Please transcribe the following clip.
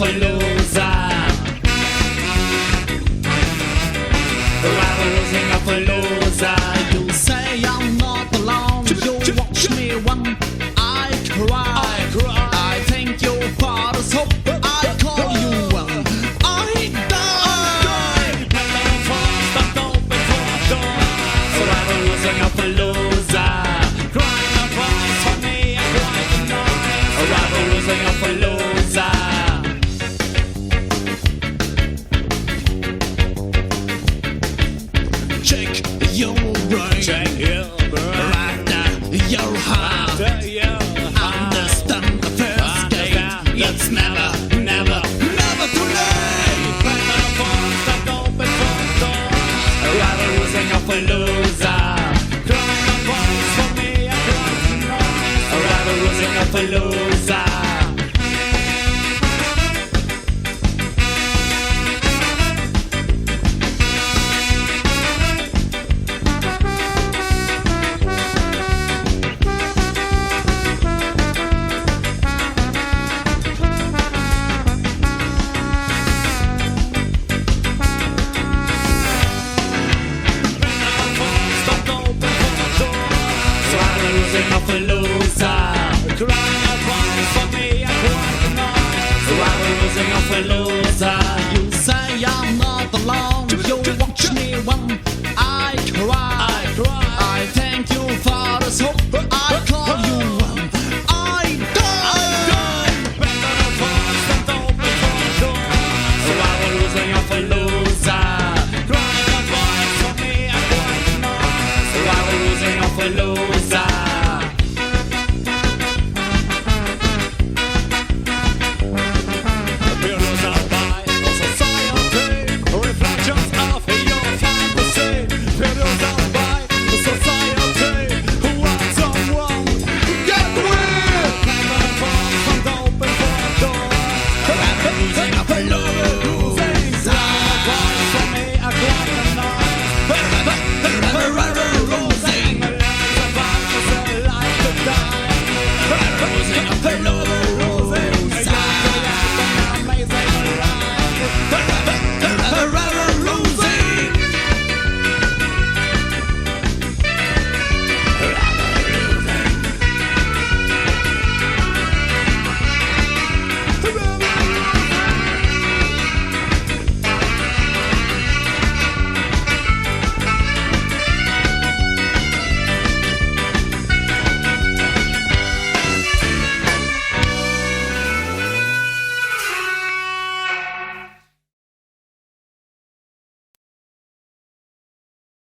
off a loser. I'm losing off a loser. You say I'm not alone. You watch me when I cry. I think you're part of hope. I call you when I die. So I'm losing off a loser. Crying a voice for me, I cry the noise. I'm losing off a loser. Check your brain. Check your brain. Right your heart. Understand the first game. It's never, never, never too late. I'm losing off a loser. Crying a voice for me, I cry the noise. I'm losing off a loser. Losing off a loser. Crying a voice for me, I cry the noise. I'm losing off a loser. You say I'm not alone. You watch me when I cry. I thank you for this hope. I call you when I die. So I'm losing off a loser. Crying a voice for me, I cry the noise. I'm losing off a loser.